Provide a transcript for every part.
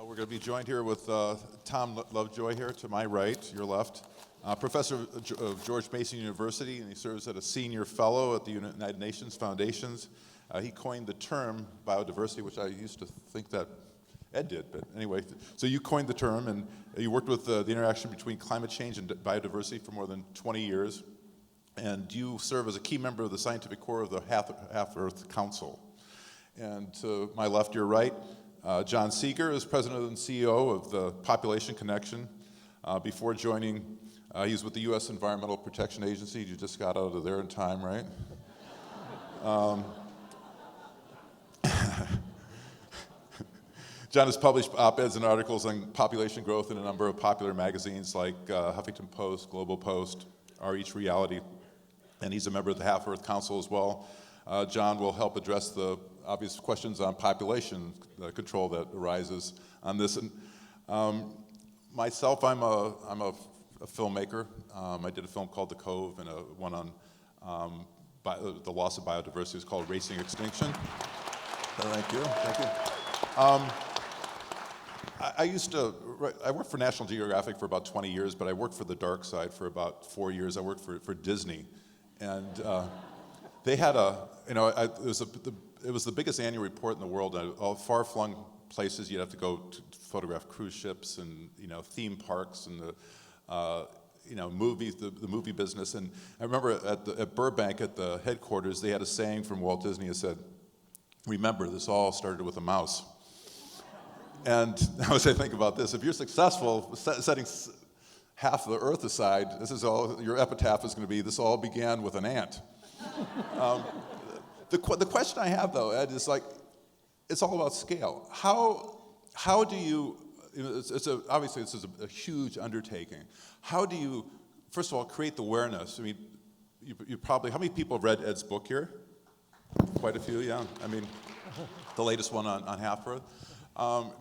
We're going to be joined here with Tom Lovejoy here to my right, your left, professor of George Mason University, and he serves as a senior fellow at the United Nations Foundations. He coined the term biodiversity, which I used to think that Ed did, but anyway. So you coined the term, and you worked with the interaction between climate change and biodiversity for more than 20 years, and you serve as a key member of the scientific core of the Half-Earth Council. And to my left, your right, John Seeger is president and CEO of the Population Connection. Before joining, he was with the U.S. Environmental Protection Agency. You just got out of there in time, right? John has published op-eds and articles on population growth in a number of popular magazines like Huffington Post, Global Post, Our Each Reality, and he's a member of the Half-Earth Council as well. John will help address the obvious questions on population control that arises on this. And myself, I'm a filmmaker. I did a film called The Cove and one on the loss of biodiversity. It's called Racing Extinction. Thank you. I worked for National Geographic for about 20 years, but I worked for the dark side for about 4 years. I worked for Disney, and they had it was the biggest annual report in the world. All far-flung places you'd have to go to photograph cruise ships and theme parks and the movies, the movie business. And I remember at Burbank at the headquarters, they had a saying from Walt Disney that said, "Remember, this all started with a mouse." And now as I think about this, if you're successful setting half the Earth aside, this is all your epitaph is going to be. This all began with an ant. The question I have, though, Ed, is it's all about scale. How do you? Obviously this is a huge undertaking. How do you, first of all, create the awareness? I mean, you probably, how many people have read Ed's book here? Quite a few, yeah. I mean, the latest one on Half-Earth.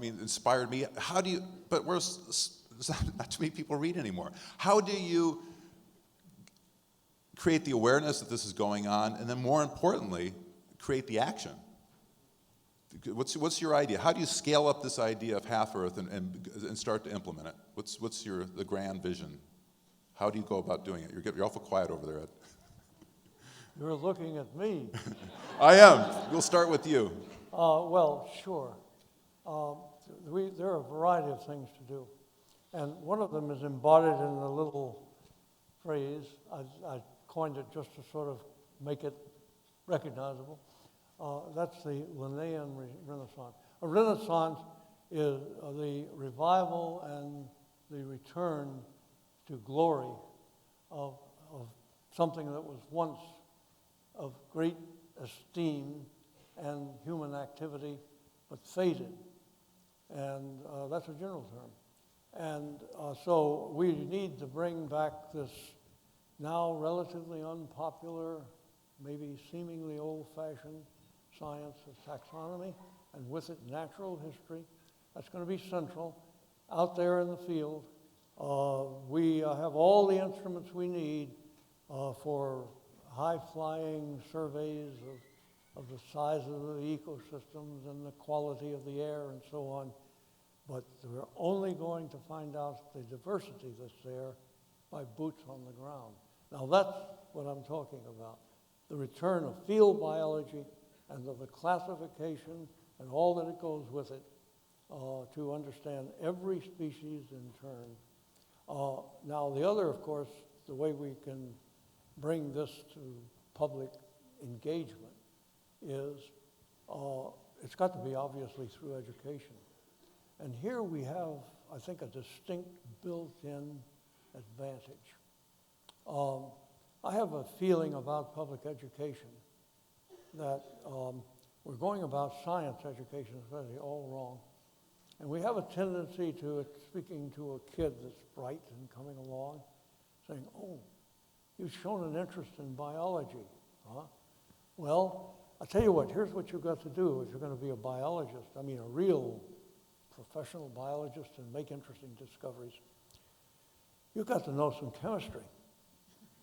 Inspired me. How do you? But there's not too many people read anymore. How do you create the awareness that this is going on, and then more importantly, create the action? What's your idea? How do you scale up this idea of Half-Earth and start to implement it? What's the grand vision? How do you go about doing it? You're awful quiet over there, Ed. You're looking at me. I am. We'll start with you. Well, sure. There are a variety of things to do. And one of them is embodied in a little phrase. I coined it just to sort of make it recognizable. That's the Linnaean Renaissance. A Renaissance is the revival and the return to glory of something that was once of great esteem and human activity, but faded. And that's a general term. And so we need to bring back this now relatively unpopular, maybe seemingly old-fashioned science of taxonomy, and with it natural history. That's going to be central out there in the field. We have all the instruments we need for high-flying surveys of the size of the ecosystems and the quality of the air and so on. But we're only going to find out the diversity that's there by boots on the ground. Now that's what I'm talking about. The return of field biology and of the classification and all that it goes with it to understand every species in turn. Now the other, of course, the way we can bring this to public engagement is it's got to be obviously through education. And here we have, I think, a distinct built-in advantage. I have a feeling about public education that we're going about science education especially all wrong. And we have a tendency to, speaking to a kid that's bright and coming along, saying, "Oh, you've shown an interest in biology, huh? Well, I'll tell you what, here's what you've got to do if you're going to be a biologist, a real professional biologist and make interesting discoveries. You've got to know some chemistry.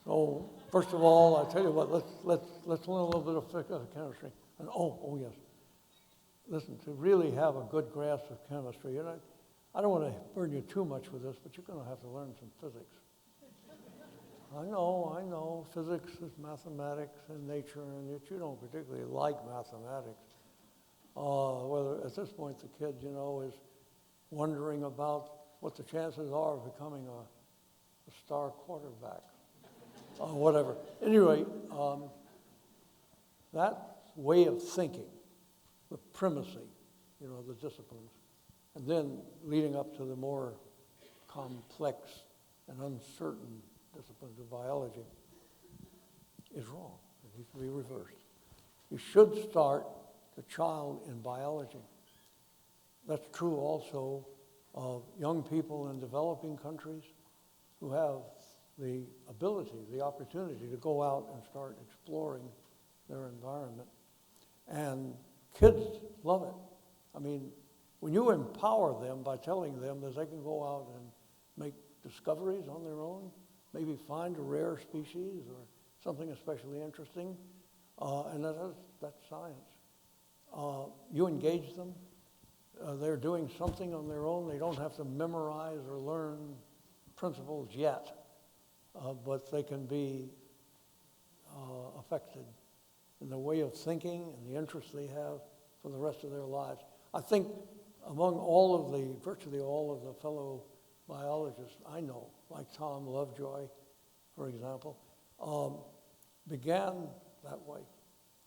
So first of all, I tell you what, let's learn a little bit of chemistry. And oh yes, listen, to really have a good grasp of chemistry, and I don't want to burden you too much with this, but you're going to have to learn some physics. I know, physics is mathematics and nature, and yet you don't particularly like mathematics. Whether at this point the kid, is wondering about what the chances are of becoming a star quarterback, whatever. At any rate, that way of thinking, the primacy, the disciplines, and then leading up to the more complex and uncertain disciplines of biology is wrong. It needs to be reversed. You should start the child in biology. That's true also of young people in developing countries who have the ability, the opportunity to go out and start exploring their environment. And kids love it. I mean, when you empower them by telling them that they can go out and make discoveries on their own, maybe find a rare species or something especially interesting, and that's science. You engage them. They're doing something on their own. They don't have to memorize or learn principles yet, but they can be affected in the way of thinking and the interests they have for the rest of their lives. I think among virtually all of the fellow biologists I know, like Tom Lovejoy, for example, began that way.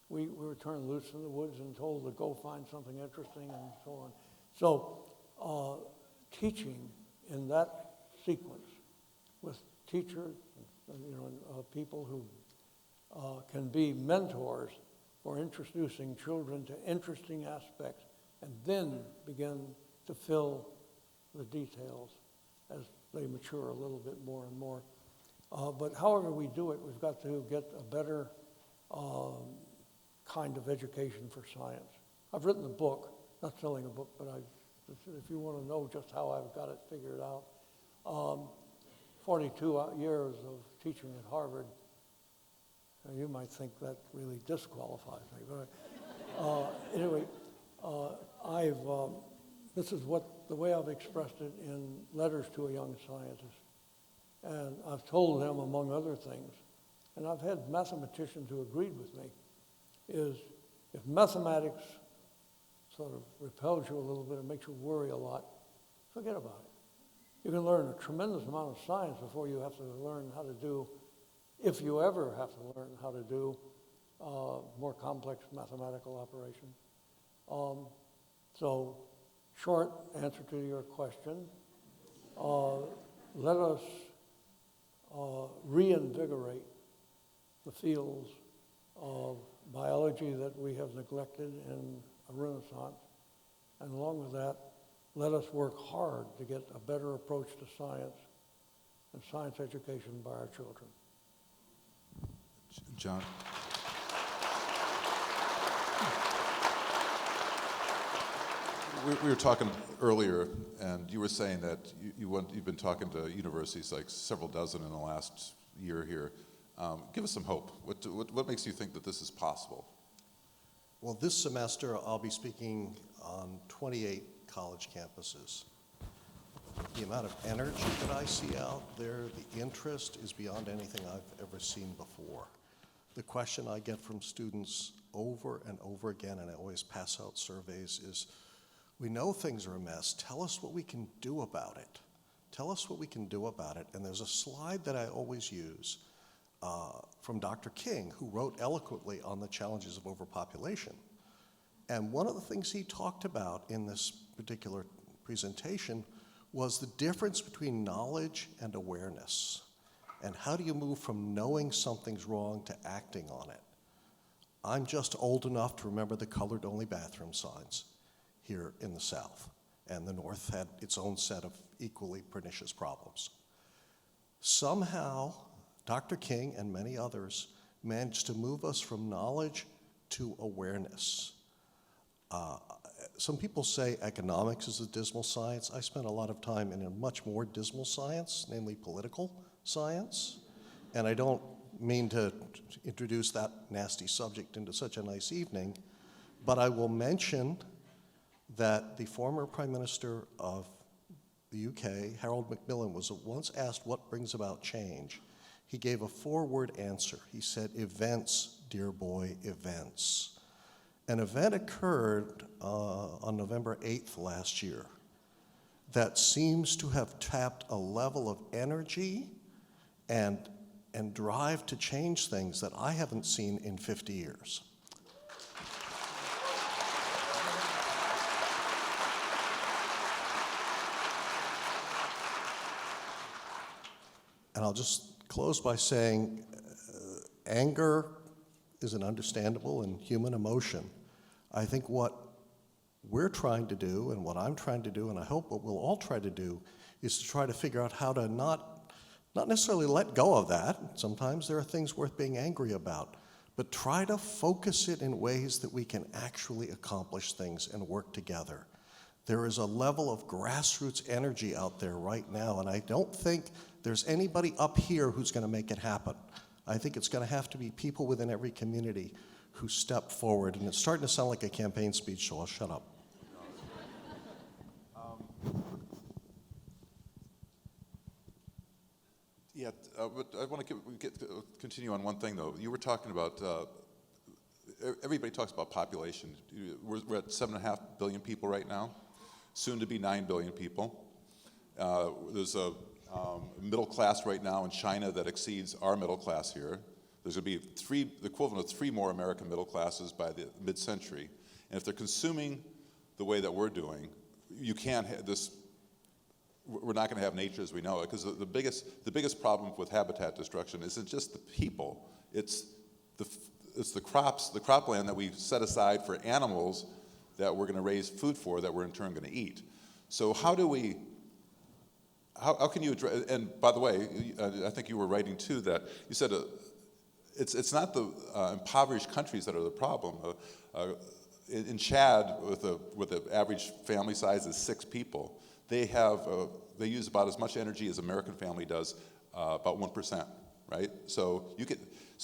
We were turned loose in the woods and told to go find something interesting and so on. So teaching in that sequence with teachers, people who can be mentors for introducing children to interesting aspects and then begin to fill the details as they mature a little bit more and more. But however we do it, we've got to get a better kind of education for science. I've written a book, not selling a book, but if you want to know just how I've got it figured out, 42 years of teaching at Harvard. You might think that really disqualifies me, but anyway, this is the way I've expressed it in letters to a young scientist. And I've told him, among other things, and I've had mathematicians who agreed with me, is if mathematics sort of repels you a little bit and makes you worry a lot, forget about it. You can learn a tremendous amount of science before you have to learn how to do, if you ever have to learn how to do more complex mathematical operations. So, short answer to your question, let us reinvigorate the fields of biology that we have neglected in a renaissance. And along with that, let us work hard to get a better approach to science and science education by our children. John? We were talking earlier, and you were saying that you've been talking to universities, like several dozen in the last year here. Give us some hope. What makes you think that this is possible? Well, this semester I'll be speaking on 28 college campuses. The amount of energy that I see out there, the interest is beyond anything I've ever seen before. The question I get from students over and over again, and I always pass out surveys, is, we know things are a mess. Tell us what we can do about it. Tell us what we can do about it. And there's a slide that I always use from Dr. King, who wrote eloquently on the challenges of overpopulation. And one of the things he talked about in this particular presentation was the difference between knowledge and awareness. And how do you move from knowing something's wrong to acting on it? I'm just old enough to remember the colored-only bathroom signs here in the South, and the North had its own set of equally pernicious problems. Somehow, Dr. King and many others managed to move us from knowledge to awareness. Some people say economics is a dismal science. I spent a lot of time in a much more dismal science, namely political science, and I don't mean to introduce that nasty subject into such a nice evening, but I will mention that the former Prime Minister of the UK, Harold Macmillan, was once asked what brings about change. He gave a 4-word answer. He said, events, dear boy, events. An event occurred on November 8th last year that seems to have tapped a level of energy and drive to change things that I haven't seen in 50 years. And I'll just close by saying anger is an understandable and human emotion. I think what we're trying to do and what I'm trying to do, and I hope what we'll all try to do, is to try to figure out how to not necessarily let go of that. Sometimes there are things worth being angry about, but try to focus it in ways that we can actually accomplish things and work together. There is a level of grassroots energy out there right now, and I don't think there's anybody up here who's going to make it happen. I think it's going to have to be people within every community who step forward, and it's starting to sound like a campaign speech, so I'll shut up. But I want to continue on one thing, though. You were talking about, everybody talks about population. We're at 7.5 billion people right now, soon to be 9 billion people. There's a middle class right now in China that exceeds our middle class here. There's going to be the equivalent of 3 more American middle classes by the mid-century. And if they're consuming the way that we're doing, you can't have this. We're not going to have nature as we know it, because the biggest problem with habitat destruction isn't just the people. It's the crops, the cropland that we set aside for animals that we're going to raise food for, that we're in turn going to eat. So how can you address? And by the way, I think you were writing too that you said it's not the impoverished countries that are the problem. In Chad, with the average family size is 6 people. They use about as much energy as an American family does, about 1%, right? So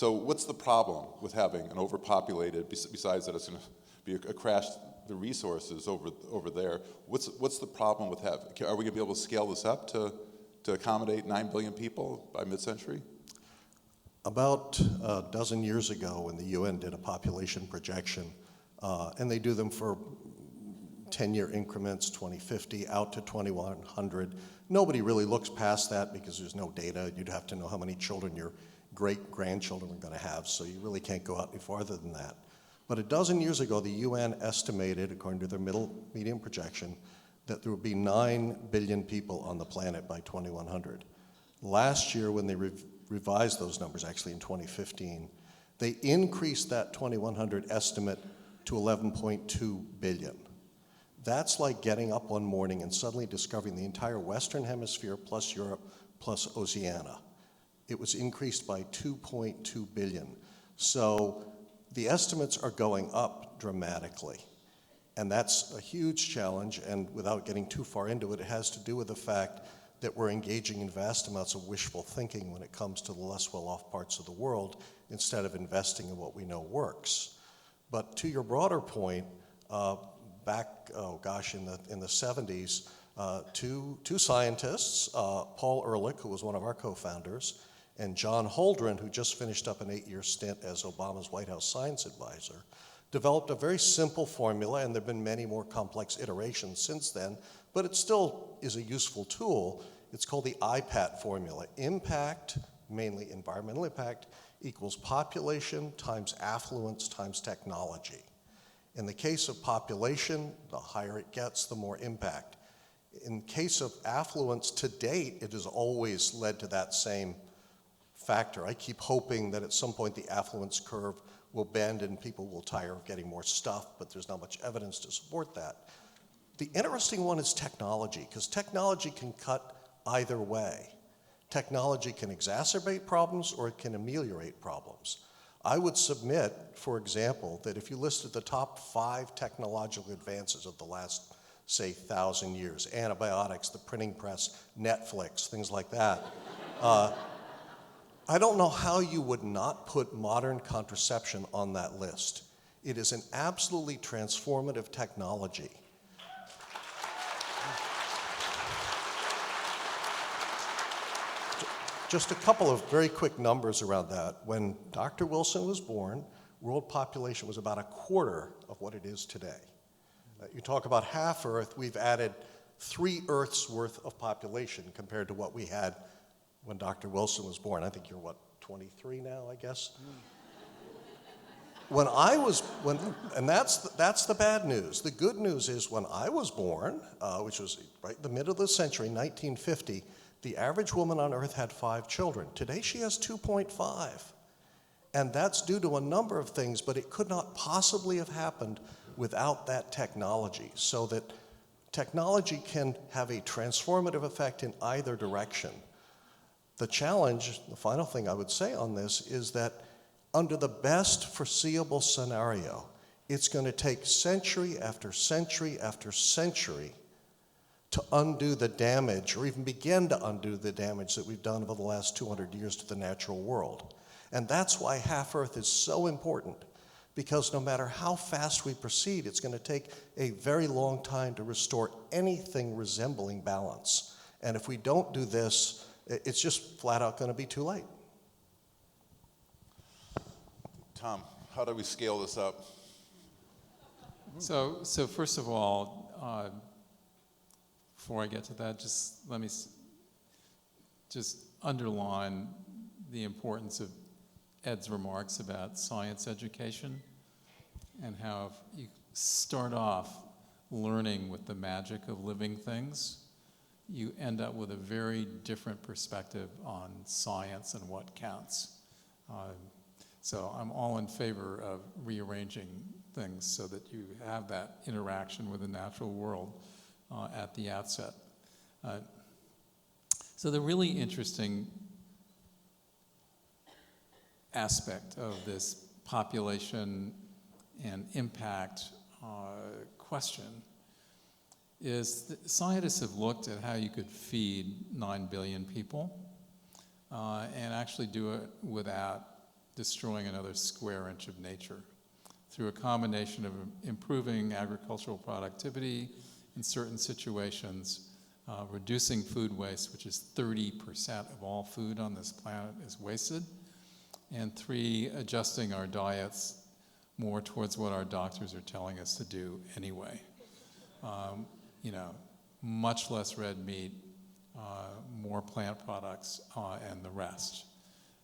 what's the problem with having an overpopulated, besides that it's going to be a crash the resources over there? What's the problem with having? Are we going to be able to scale this up to accommodate 9 billion people by mid-century? About a dozen years ago, when the UN did a population projection, and they do them for 10-year increments, 2050 out to 2100. Nobody really looks past that because there's no data. You'd have to know how many children your great-grandchildren are going to have, so you really can't go out any farther than that. But a dozen years ago, the UN estimated, according to their medium projection, that there would be 9 billion people on the planet by 2100. Last year, when they revised those numbers, actually in 2015, they increased that 2100 estimate to 11.2 billion. That's like getting up one morning and suddenly discovering the entire Western Hemisphere plus Europe plus Oceania. It was increased by 2.2 billion. So the estimates are going up dramatically. And that's a huge challenge, and without getting too far into it, it has to do with the fact that we're engaging in vast amounts of wishful thinking when it comes to the less well-off parts of the world, instead of investing in what we know works. But to your broader point, back, in the 70s, two scientists, Paul Ehrlich, who was one of our co-founders, and John Holdren, who just finished up an 8-year stint as Obama's White House science advisor, developed a very simple formula, and there have been many more complex iterations since then, but it still is a useful tool. It's called the IPAT formula. Impact, mainly environmental impact, equals population times affluence times technology. In the case of population, the higher it gets, the more impact. In case of affluence, to date, it has always led to that same factor. I keep hoping that at some point the affluence curve will bend and people will tire of getting more stuff, but there's not much evidence to support that. The interesting one is technology, because technology can cut either way. Technology can exacerbate problems or it can ameliorate problems. I would submit, for example, that if you listed the top 5 technological advances of the last, say, 1,000 years, antibiotics, the printing press, Netflix, things like that, I don't know how you would not put modern contraception on that list. It is an absolutely transformative technology. Just a couple of very quick numbers around that. When Dr. Wilson was born, world population was about a quarter of what it is today. You talk about half Earth, we've added 3 Earths worth of population compared to what we had when Dr. Wilson was born. I think you're, what, 23 now, I guess? And that's the bad news. The good news is when I was born, which was right in the middle of the century, 1950, the average woman on Earth had 5 children. Today she has 2.5. And that's due to a number of things, but it could not possibly have happened without that technology. So that technology can have a transformative effect in either direction. The challenge, the final thing I would say on this, is that under the best foreseeable scenario, it's going to take century after century after century to undo the damage, or even begin to undo the damage that we've done over the last 200 years to the natural world. And that's why half-Earth is so important, because no matter how fast we proceed, it's going to take a very long time to restore anything resembling balance. And if we don't do this, it's just flat out going to be too late. Tom, how do we scale this up? So first of all, before I get to that, just let me just underline the importance of Ed's remarks about science education and how if you start off learning with the magic of living things, you end up with a very different perspective on science and what counts. So I'm all in favor of rearranging things so that you have that interaction with the natural world at the outset. So the really interesting aspect of this population and impact question is that scientists have looked at how you could feed 9 billion people and actually do it without destroying another square inch of nature through a combination of improving agricultural productivity in certain situations, reducing food waste, which is 30% of all food on this planet is wasted, and 3, adjusting our diets more towards what our doctors are telling us to do anyway. Much less red meat, more plant products, and the rest.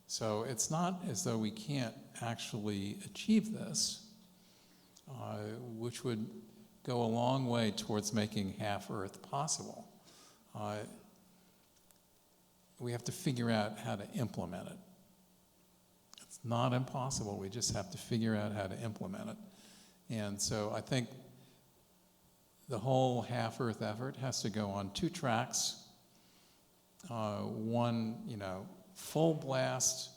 So it's not as though we can't actually achieve this, which would go a long way towards making half-Earth possible. We have to figure out how to implement it. It's not impossible, we just have to figure out how to implement it. And so I think the whole half-Earth effort has to go on 2 tracks. One, full blast,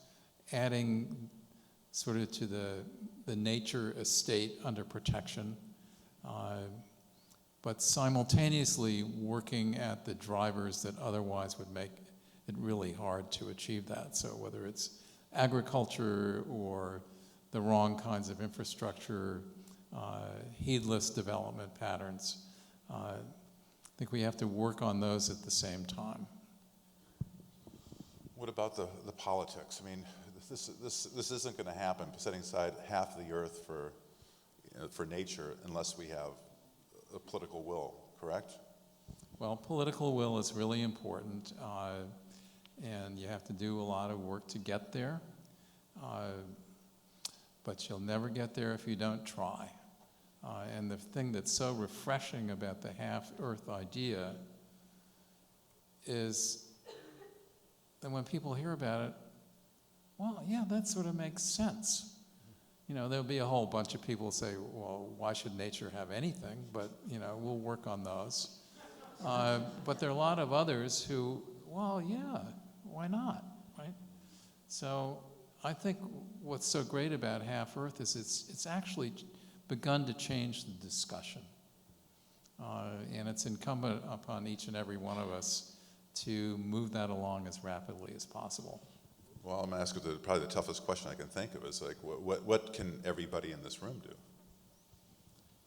adding sort of to the nature estate under protection, but simultaneously working at the drivers that otherwise would make it really hard to achieve that. So whether it's agriculture or the wrong kinds of infrastructure, heedless development patterns, I think we have to work on those at the same time. What about the politics? I mean, this isn't going to happen, setting aside half the earth for nature unless we have a political will, correct? Well, political will is really important, and you have to do a lot of work to get there, but you'll never get there if you don't try. And the thing that's so refreshing about the half-Earth idea is that when people hear about it, well, yeah, that sort of makes sense. There'll be a whole bunch of people who say, well, why should nature have anything? But, we'll work on those. But there are a lot of others who, well, yeah, why not, right? So I think what's so great about half-Earth is it's actually begun to change the discussion. And it's incumbent upon each and every one of us to move that along as rapidly as possible. Well, I'm asking probably the toughest question I can think of is like, what can everybody in this room do?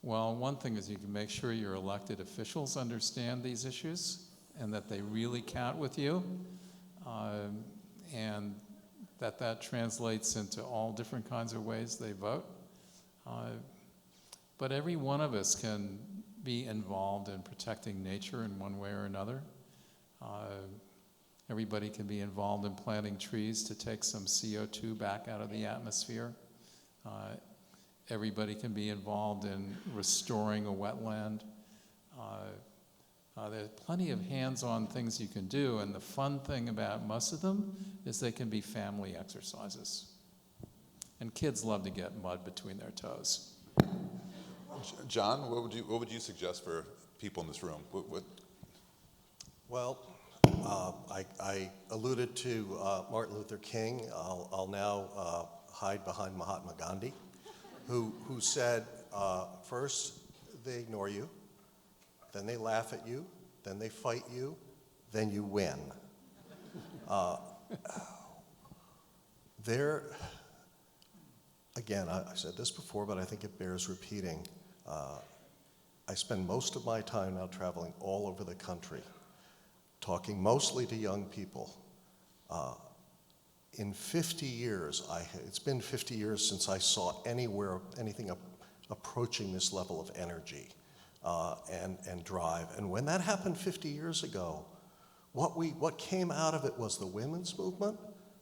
Well, one thing is you can make sure your elected officials understand these issues and that they really count with you. and that translates into all different kinds of ways they vote. But every one of us can be involved in protecting nature in one way or another. Everybody can be involved in planting trees to take some CO2 back out of the atmosphere. Everybody can be involved in restoring a wetland. There's plenty of hands-on things you can do, and the fun thing about most of them is they can be family exercises. And kids love to get mud between their toes. John, what would you suggest for people in this room? Well, I alluded to Martin Luther King. I'll now hide behind Mahatma Gandhi, who said, first they ignore you, then they laugh at you, then they fight you, then you win. Again, I said this before, but I think it bears repeating. I spend most of my time now traveling all over the country, talking mostly to young people. In 50 years, it's been 50 years since I saw anything approaching this level of energy and drive. And when that happened 50 years ago, what came out of it was the women's movement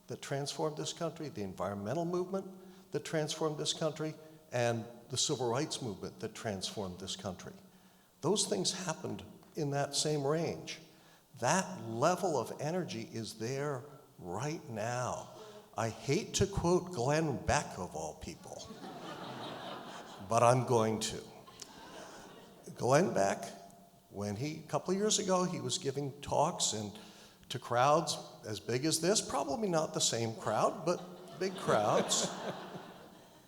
that transformed this country, the environmental movement that transformed this country, and the civil rights movement that transformed this country. Those things happened in that same range. That level of energy is there right now. I hate to quote Glenn Beck, of all people, but I'm going to. Glenn Beck, a couple of years ago, he was giving talks to crowds as big as this, probably not the same crowd, but big crowds.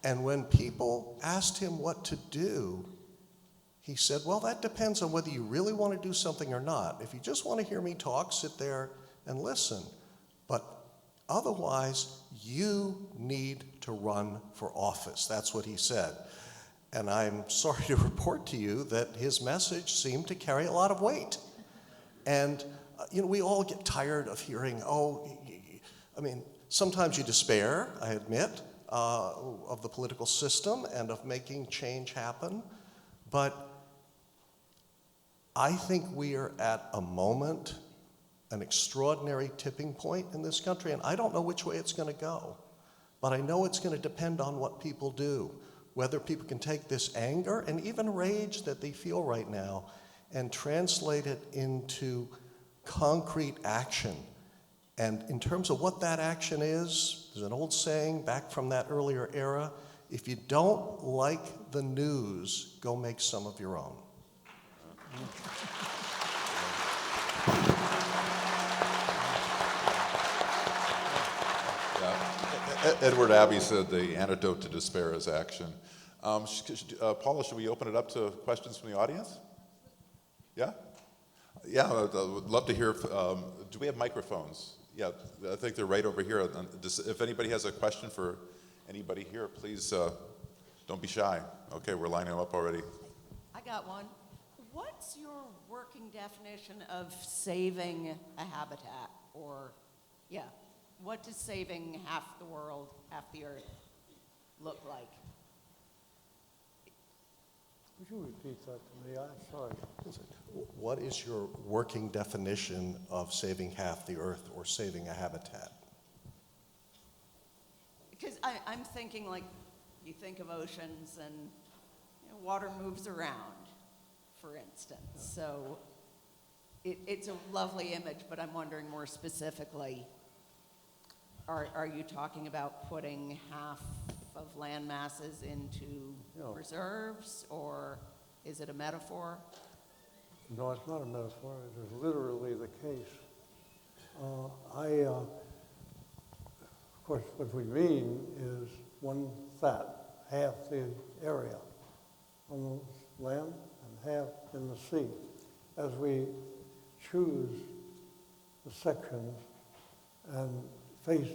And when people asked him what to do, he said, well, that depends on whether you really want to do something or not. If you just want to hear me talk, sit there and listen. But otherwise, you need to run for office. That's what he said. And I'm sorry to report to you that his message seemed to carry a lot of weight. And, we all get tired of hearing, sometimes you despair, I admit, of the political system and of making change happen. But I think we are at a moment, an extraordinary tipping point in this country, and I don't know which way it's going to go. But I know it's going to depend on what people do, whether people can take this anger and even rage that they feel right now and translate it into concrete action. And in terms of what that action is, there's an old saying back from that earlier era, if you don't like the news, go make some of your own. Yeah. Edward Abbey said the antidote to despair is action. Paula, should we open it up to questions from the audience? Yeah? Yeah, I would love to hear. Do we have microphones? Yeah, I think they're right over here. If anybody has a question for anybody here, please don't be shy. Okay, we're lining them up already. I got one. What's your working definition of saving a habitat? What does saving half the world, half the earth look like? Would you repeat that to me? I'm sorry. What is your working definition of saving half the earth or saving a habitat? Because I'm thinking, like, you think of oceans and water moves around, for instance. So it's a lovely image, but I'm wondering more specifically, are you talking about putting half of land masses into reserves, or is it a metaphor? No, it's not a metaphor. It is literally the case. Of course, what we mean is half the area on the land and half in the sea. As we choose the sections and face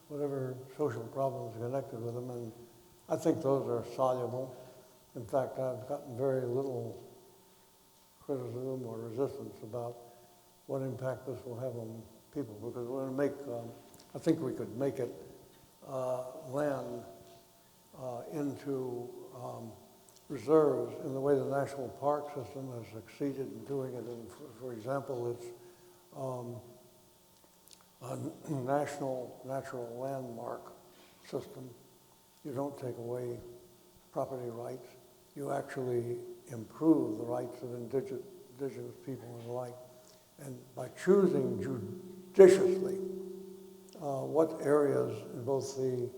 whatever social problems connected with them, and I think those are soluble. In fact, I've gotten very little criticism or resistance about what impact this will have on people, because we're going to make I think we could make it land into reserves in the way the national park system has succeeded in doing it. And for example, it's a national natural landmark system. You don't take away property rights. You actually improve the rights of indigenous people and the like. And by choosing judiciously what areas in both the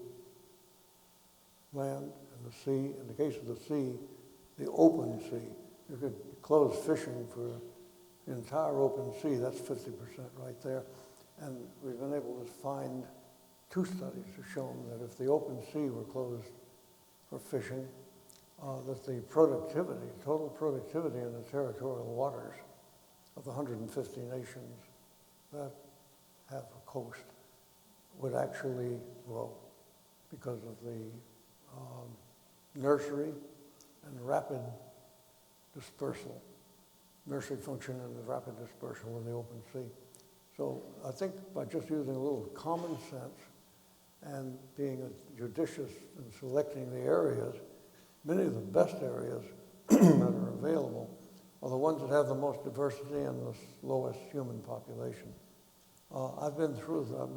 land and the sea, in the case of the sea, the open sea, you could close fishing for the entire open sea, that's 50% right there. And we've been able to find 2 studies have shown that if the open sea were closed for fishing, that the productivity, total productivity in the territorial waters of the 150 nations that have a coast would actually grow because of the nursery and rapid dispersal, nursery function and the rapid dispersal in the open sea. So I think by just using a little common sense and being judicious in selecting the areas, many of the best areas that are available are the ones that have the most diversity and the lowest human population. I've been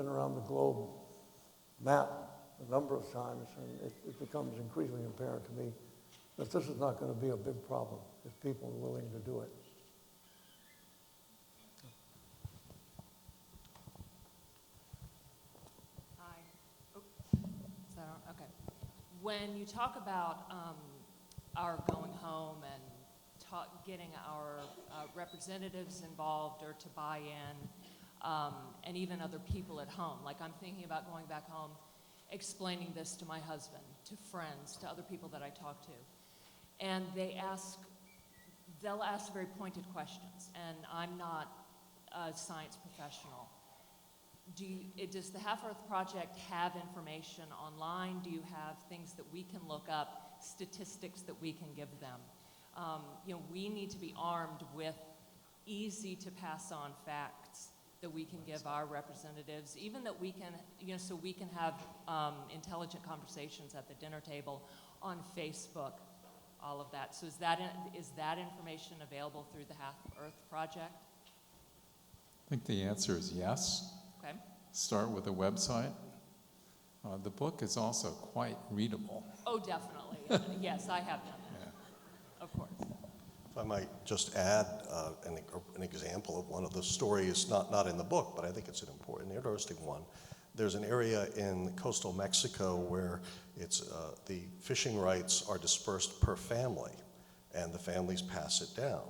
around the globe map a number of times, and it becomes increasingly apparent to me that this is not going to be a big problem if people are willing to do it. Hi. Oh, is that on? Okay. When you talk about our going home and getting our representatives involved or to buy in, and even other people at home, like I'm thinking about going back home, explaining this to my husband, to friends, to other people that I talk to, and they'll ask very pointed questions, and I'm not a science professional. Does the Half Earth Project have information online? Do you have things that we can look up, statistics that we can give them? We need to be armed with easy to pass on facts that we can give our representatives, even that we can, so we can have intelligent conversations at the dinner table, on Facebook, all of that. So is that information available through the Half Earth Project? I think the answer is yes. Okay. Start with a website. The book is also quite readable. Oh, definitely. Yes, I have done that. Yeah. Of course. If I might just add an example of one of the stories, not in the book, but I think it's an important, interesting one. There's an area in coastal Mexico where the fishing rights are dispersed per family, and the families pass it down.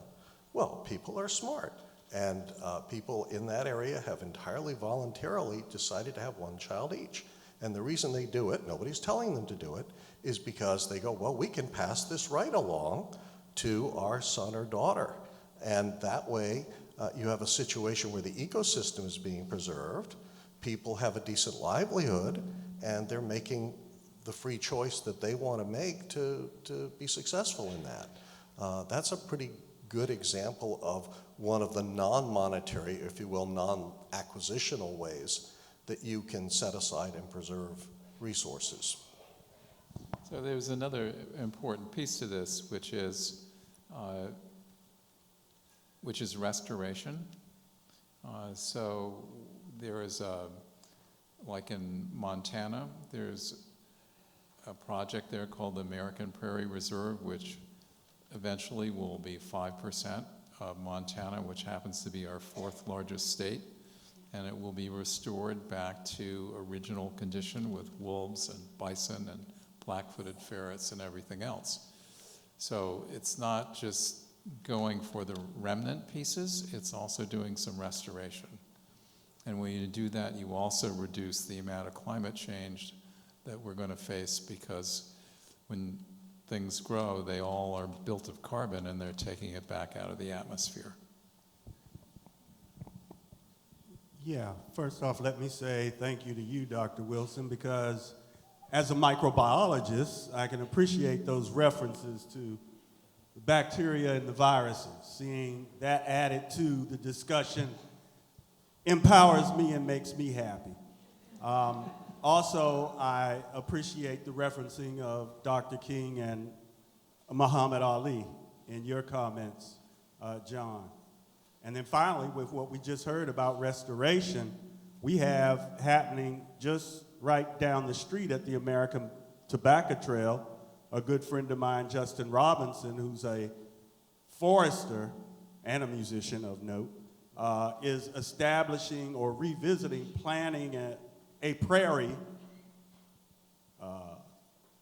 Well, people are smart, and people in that area have entirely voluntarily decided to have one child each. And the reason they do it, nobody's telling them to do it, is because they go, well, we can pass this right along to our son or daughter. And that way, you have a situation where the ecosystem is being preserved, people have a decent livelihood, and they're making the free choice that they want to make to be successful in that. That's a pretty good example of one of the non-monetary, if you will, non-acquisitional ways that you can set aside and preserve resources. So there's another important piece to this, which is restoration. So there is like in Montana, there's a project there called the American Prairie Reserve, which eventually will be 5% of Montana, which happens to be our 4th largest state. And it will be restored back to original condition with wolves and bison and black-footed ferrets and everything else. So it's not just going for the remnant pieces, it's also doing some restoration. And when you do that, you also reduce the amount of climate change that we're going to face, because when things grow, they all are built of carbon and they're taking it back out of the atmosphere. Yeah, first off, let me say thank you to you, Dr. Wilson, because as a microbiologist, I can appreciate those references to the bacteria and the viruses. Seeing that added to the discussion empowers me and makes me happy. Also, I appreciate the referencing of Dr. King and Muhammad Ali in your comments, John. And then finally, with what we just heard about restoration, we have happening just right down the street at the American Tobacco Trail, a good friend of mine, Justin Robinson, who's a forester and a musician of note, is establishing or revisiting, planning a prairie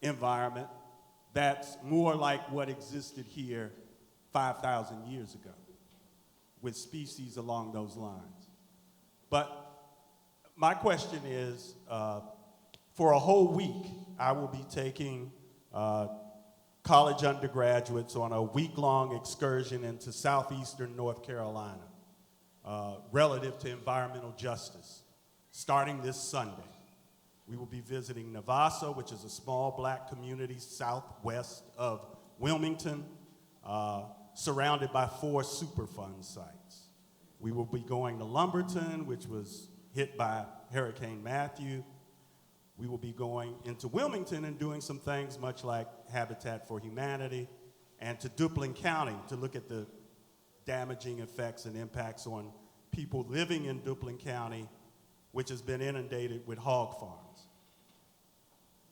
environment that's more like what existed here 5,000 years ago, with species along those lines. But my question is, for a whole week, I will be taking college undergraduates on a week-long excursion into southeastern North Carolina relative to environmental justice, starting this Sunday. We will be visiting Navassa, which is a small black community southwest of Wilmington, surrounded by 4 Superfund sites. We will be going to Lumberton, which was hit by Hurricane Matthew. We will be going into Wilmington and doing some things much like Habitat for Humanity, and to Duplin County to look at the damaging effects and impacts on people living in Duplin County, which has been inundated with hog farms.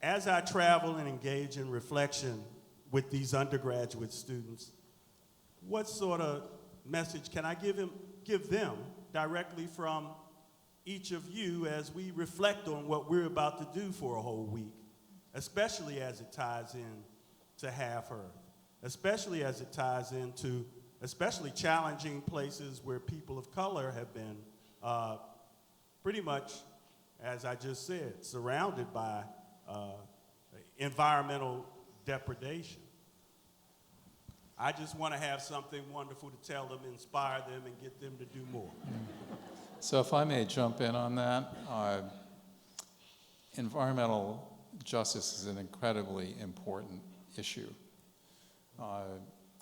As I travel and engage in reflection with these undergraduate students, what sort of message can I give them directly from each of you as we reflect on what we're about to do for a whole week, especially as it ties in to Half Earth, especially as it ties into especially challenging places where people of color have been pretty much, as I just said, surrounded by environmental depredation. I just want to have something wonderful to tell them, inspire them, and get them to do more. So if I may jump in on that, environmental justice is an incredibly important issue.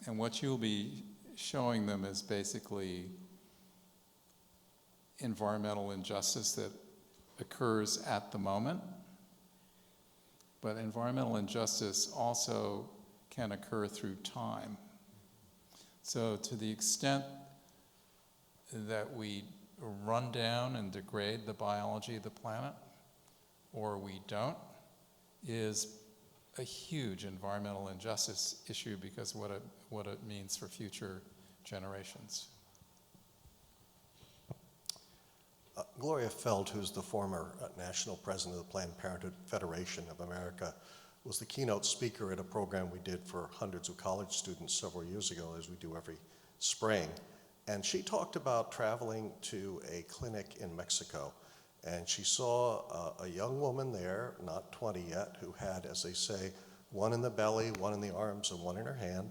And what you'll be showing them is basically environmental injustice that occurs at the moment. But environmental injustice also can occur through time. So to the extent that we run down and degrade the biology of the planet, or we don't, is a huge environmental injustice issue because what it means for future generations. Gloria Feld, who's the former national president of the Planned Parenthood Federation of America, was the keynote speaker at a program we did for hundreds of college students several years ago, as we do every spring. And she talked about traveling to a clinic in Mexico. And she saw a young woman there, not 20 yet, who had, as they say, one in the belly, one in the arms, and one in her hand.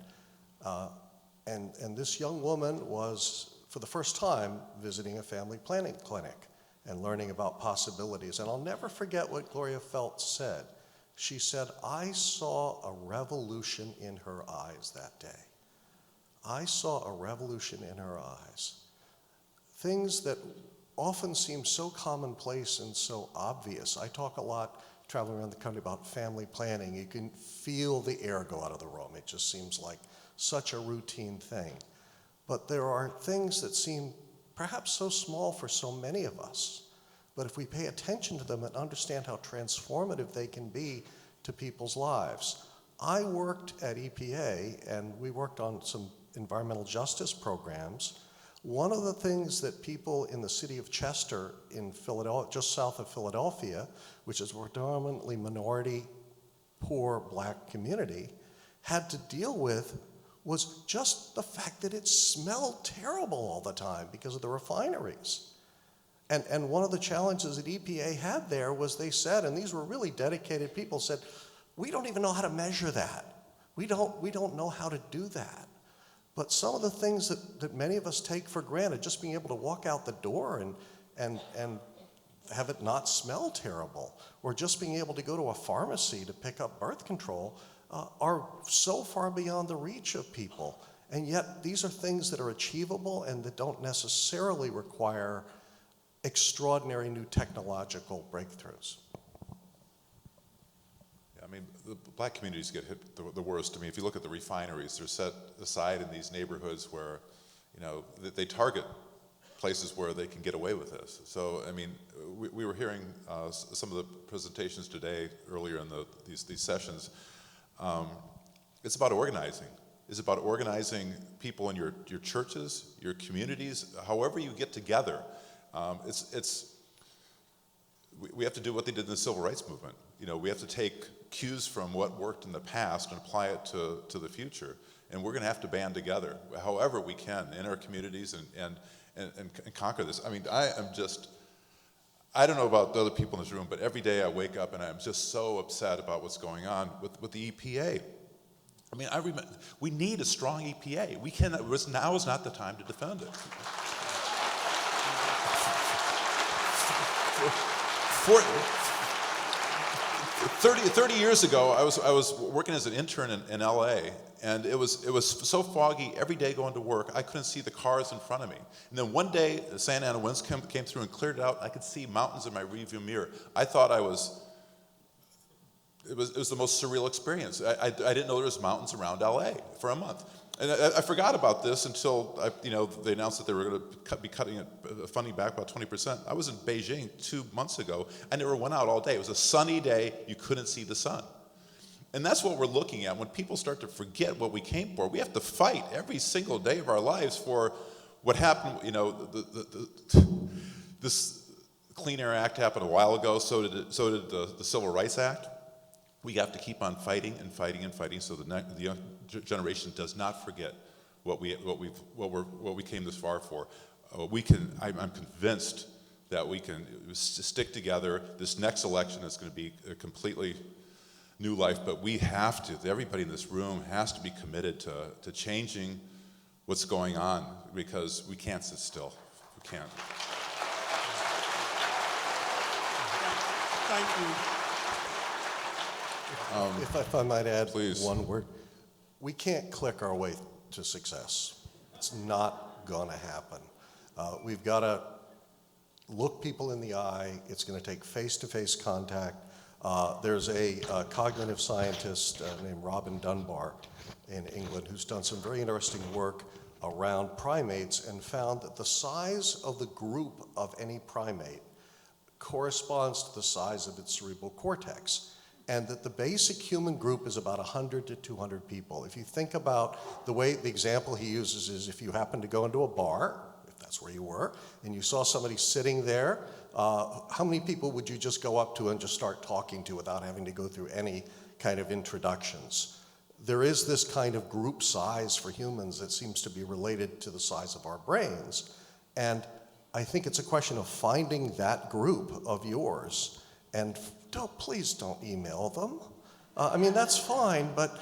And this young woman was, for the first time, visiting a family planning clinic and learning about possibilities. And I'll never forget what Gloria Felt said. She said, "I saw a revolution in her eyes that day. I saw a revolution in her eyes. Things that often seem so commonplace and so obvious." I talk a lot traveling around the country about family planning. You can feel the air go out of the room. It just seems like such a routine thing. But there are things that seem perhaps so small for so many of us. But if we pay attention to them and understand how transformative they can be to people's lives. I worked at EPA, and we worked on some environmental justice programs. One of the things that people in the city of Chester in Philadelphia, just south of Philadelphia, which is a predominantly minority, poor black community, had to deal with was just the fact that it smelled terrible all the time because of the refineries. And one of the challenges that EPA had there was they said, and these were really dedicated people, said, we don't even know how to measure that. We don't know how to do that. But some of the things that many of us take for granted, just being able to walk out the door and have it not smell terrible, or just being able to go to a pharmacy to pick up birth control, are so far beyond the reach of people. And yet these are things that are achievable and that don't necessarily require extraordinary new technological breakthroughs. I mean, the black communities get hit the worst. I mean, if you look at the refineries, they're set aside in these neighborhoods where, you know, they target places where they can get away with this. So, I mean, we were hearing some of the presentations today, earlier in these sessions. It's about organizing. It's about organizing people in your churches, your communities, however you get together. We have to do what they did in the civil rights movement. You know, we have to take cues from what worked in the past and apply it to the future. And we're going to have to band together, however we can, in our communities and conquer this. I mean, I don't know about the other people in this room, but every day I wake up and I'm just so upset about what's going on with the EPA. I mean, we need a strong EPA. Now is not the time to defend it. 30 years ago, I was working as an intern in LA, and it was so foggy every day going to work, I couldn't see the cars in front of me. And then one day, the Santa Ana winds came through and cleared it out. I could see mountains in my rearview mirror. I thought it was the most surreal experience. I didn't know there was mountains around LA for a month. And I forgot about this until they announced that they were going to be cutting funding back about 20%. I was in Beijing 2 months ago. I never went out all day. It was a sunny day. You couldn't see the sun. And that's what we're looking at. When people start to forget what we came for, we have to fight every single day of our lives for what happened. You know, this Clean Air Act happened a while ago. So did the Civil Rights Act. We have to keep on fighting and fighting and fighting, so the young generation does not forget what we came this far for. I'm convinced that we can stick together. This next election is going to be a completely new life, but we have to. Everybody in this room has to be committed to changing what's going on, because we can't sit still. We can't. Thank you. If I might add Please. one word, we can't click our way to success. It's not going to happen. We've got to look people in the eye. It's going to take face-to-face contact. There's a cognitive scientist named Robin Dunbar in England who's done some very interesting work around primates and found that the size of the group of any primate corresponds to the size of its cerebral cortex, and that the basic human group is about 100 to 200 people. If you think about the example he uses is, if you happen to go into a bar, if that's where you were, and you saw somebody sitting there, how many people would you just go up to and just start talking to without having to go through any kind of introductions? There is this kind of group size for humans that seems to be related to the size of our brains. And I think it's a question of finding that group of yours, and please don't email them. I mean, that's fine, but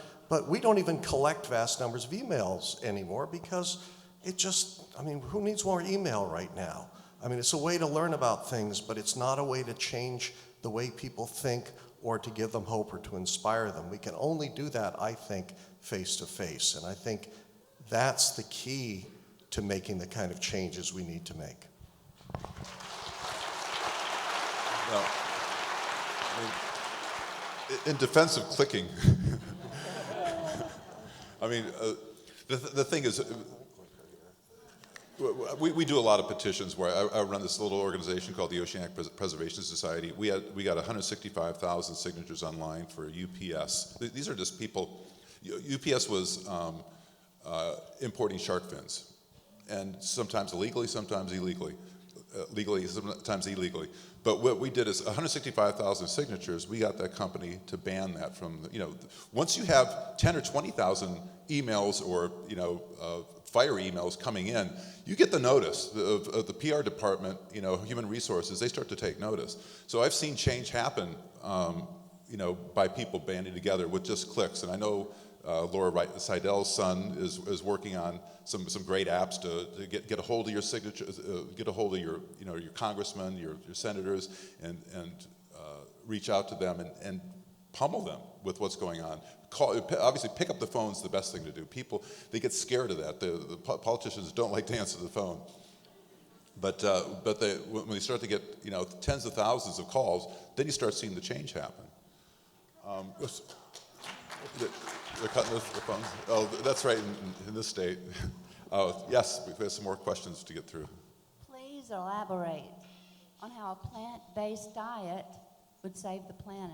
we don't even collect vast numbers of emails anymore, because who needs more email right now? I mean, it's a way to learn about things, but it's not a way to change the way people think or to give them hope or to inspire them. We can only do that, I think, face to face. And I think that's the key to making the kind of changes we need to make. Well, in defense of clicking, I mean, the thing is, we do a lot of petitions. Where I run this little organization called the Oceanic Preservation Society. We got 165,000 signatures online for UPS. These are just people. UPS was importing shark fins, and sometimes illegally, sometimes illegally. Legally, sometimes illegally. But what we did is 165,000 signatures, we got that company to ban that from, once you have 10 or 20,000 emails or, fire emails coming in, you get the notice of the PR department, human resources, they start to take notice. So I've seen change happen, by people banding together with just clicks. And I know Laura Seidel's son is working on some great apps to get a hold of your signatures, get a hold of your your congressmen, your senators, and reach out to them and pummel them with what's going on. Obviously, pick up the phone's the best thing to do. People, they get scared of that. The politicians don't like to answer the phone. when you start to get, tens of thousands of calls, then you start seeing the change happen. They're cutting the phones. Oh, that's right, in this state. Oh, yes, we have some more questions to get through. Please elaborate on how a plant-based diet would save the planet.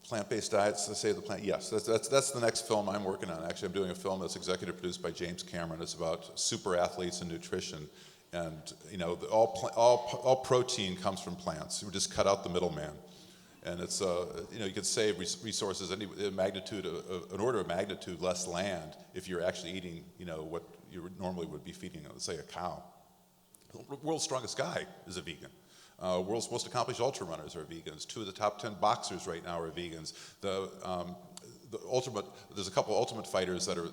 Plant-based diets to save the planet. Yes, that's the next film I'm working on. Actually, I'm doing a film that's executive produced by James Cameron. It's about super athletes and nutrition, and all protein comes from plants. We just cut out the middleman, and it's you can save resources an order of magnitude less land if you're actually eating what you normally would be feeding, let's say, a cow. The world's strongest guy is a vegan. World's most accomplished ultra runners are vegans. 2 of the top 10 boxers right now are vegans. There's a couple ultimate fighters that are,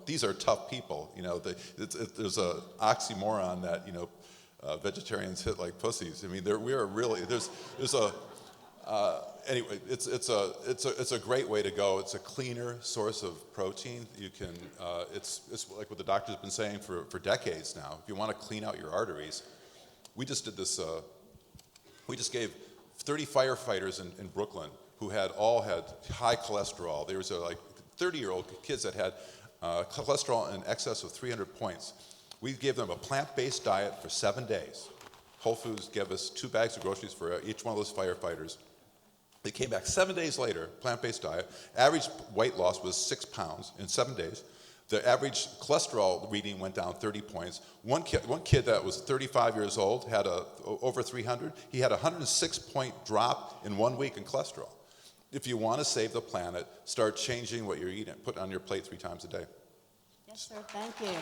these are tough people. There's a oxymoron that vegetarians hit like pussies. I mean, we are really anyway. It's a great way to go. It's a cleaner source of protein. You can it's like what the doctor's been saying for decades now. If you want to clean out your arteries, we just did this. We just gave 30 firefighters in Brooklyn who all had high cholesterol. There was 30-year-old kids that had cholesterol in excess of 300 points. We gave them a plant-based diet for 7 days. Whole Foods gave us 2 bags of groceries for each one of those firefighters. They came back 7 days later, plant-based diet. Average weight loss was 6 pounds in 7 days. The average cholesterol reading went down 30 points. One kid that was 35 years old had over 300. He had a 106-point drop in 1 week in cholesterol. If you want to save the planet, start changing what you're eating. Put it on your plate 3 times a day. Yes, sir. Thank you.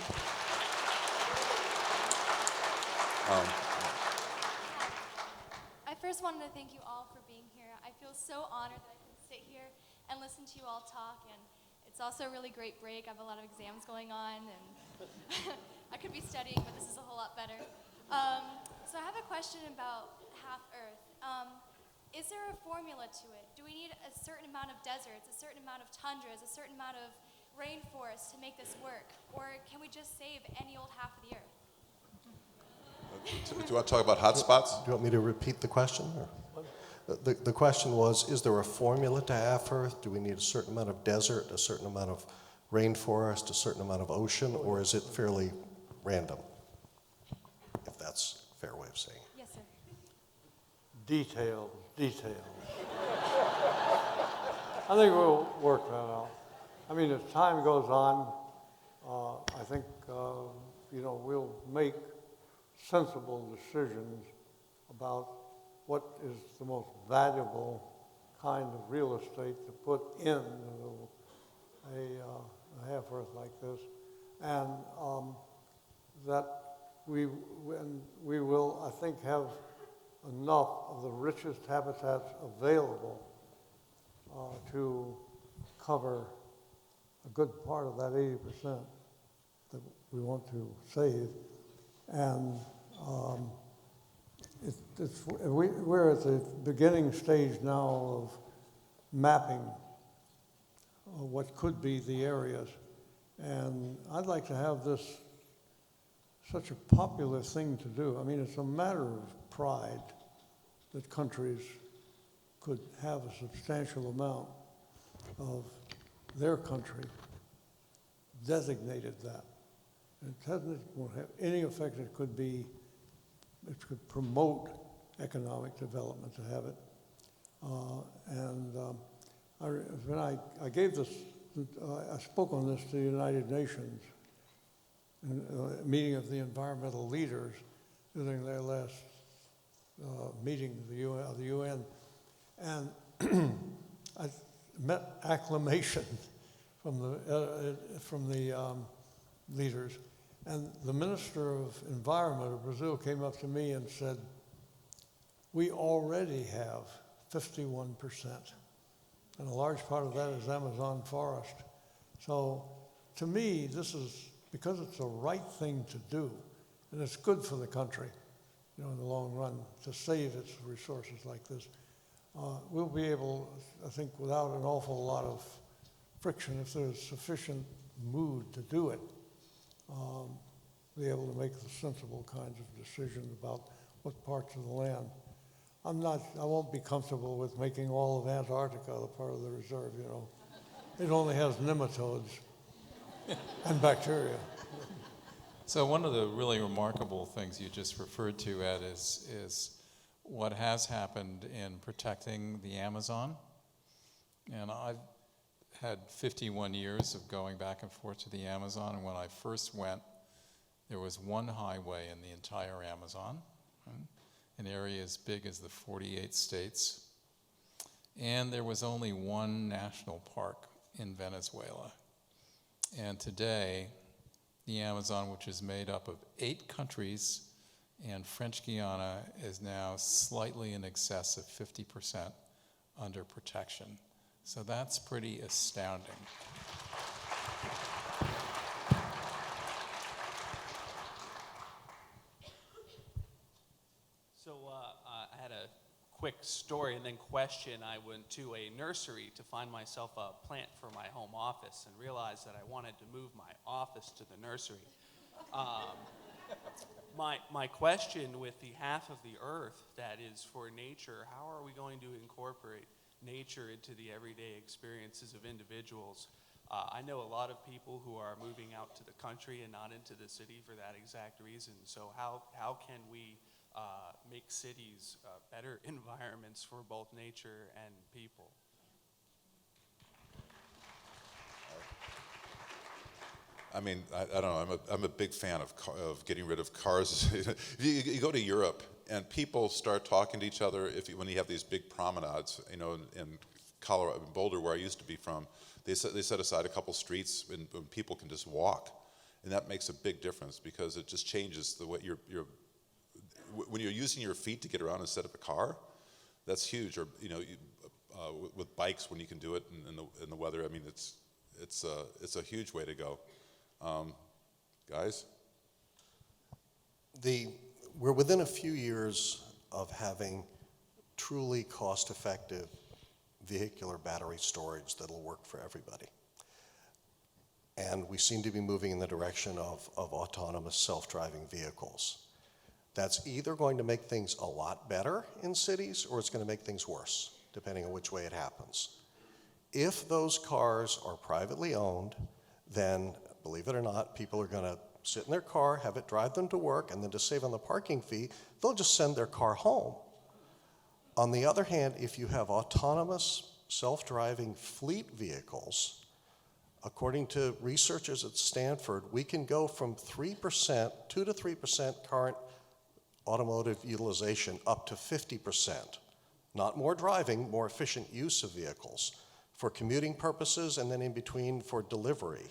I first wanted to thank you all for being here. I feel so honored that I can sit here and listen to you all talk, and it's also a really great break. I have a lot of exams going on, and I could be studying, but this is a whole lot better. So I have a question about Half Earth. Is there a formula to it? Do we need a certain amount of deserts, a certain amount of tundras, a certain amount of rainforest to make this work? Or can we just save any old half of the earth? Do you want to talk about hotspots? Do you want me to repeat the question? Or? The question was, is there a formula to Half Earth? Do we need a certain amount of desert, a certain amount of rainforest, a certain amount of ocean, or is it fairly random? If that's a fair way of saying it. Yes, sir. Details. I think we'll work that out. I mean, as time goes on, I think, we'll make sensible decisions about what is the most valuable kind of real estate to put in a half Earth like this, and that we will, I think, have enough of the richest habitats available to cover a good part of that 80% that we want to save, and we're at the beginning stage now of mapping what could be the areas. And I'd like to have this such a popular thing to do. I mean, it's a matter of pride that countries could have a substantial amount of their country designated that. It won't have any effect. It could promote economic development to have it. When I gave this, I spoke on this to the United Nations, in a meeting of the environmental leaders during their last meeting of the UN, and I met acclamation from the leaders. And the Minister of Environment of Brazil came up to me and said, we already have 51%. And a large part of that is Amazon forest. So to me, this is, because it's the right thing to do, and it's good for the country, in the long run, to save its resources like this. We'll be able, I think, without an awful lot of friction, if there's sufficient mood to do it, be able to make the sensible kinds of decisions about what parts of the land. I won't be comfortable with making all of Antarctica a part of the reserve, you know. It only has nematodes and bacteria. So one of the really remarkable things you just referred to, Ed, is what has happened in protecting the Amazon. And I've had 51 years of going back and forth to the Amazon, and when I first went, there was one highway in the entire Amazon, right? An area as big as the 48 states, and there was only one national park in Venezuela. And today, the Amazon, which is made up of 8 countries, and French Guiana is now slightly in excess of 50% under protection. So that's pretty astounding. So I had a quick story and then question. I went to a nursery to find myself a plant for my home office and realized that I wanted to move my office to the nursery. My question with the half of the earth that is for nature, how are we going to incorporate nature into the everyday experiences of individuals? I know a lot of people who are moving out to the country and not into the city for that exact reason. So how can we make cities better environments for both nature and people? I mean, I don't know. I'm a big fan of getting rid of cars. You go to Europe and people start talking to each other when you have these big promenades. You know, in Colorado, in Boulder, where I used to be from, they set aside a couple streets and people can just walk, and that makes a big difference because it just changes the way when you're using your feet to get around instead of a car. That's huge. Or with bikes when you can do it in the weather. I mean, it's a huge way to go. Guys? We're within a few years of having truly cost-effective vehicular battery storage that'll work for everybody. And we seem to be moving in the direction of autonomous self-driving vehicles. That's either going to make things a lot better in cities or it's going to make things worse, depending on which way it happens. If those cars are privately owned, then believe it or not, people are going to sit in their car, have it drive them to work, and then to save on the parking fee, they'll just send their car home. On the other hand, if you have autonomous self-driving fleet vehicles, according to researchers at Stanford, we can go from 3%, 2 to 3% current automotive utilization up to 50%. Not more driving, more efficient use of vehicles for commuting purposes and then in between for delivery.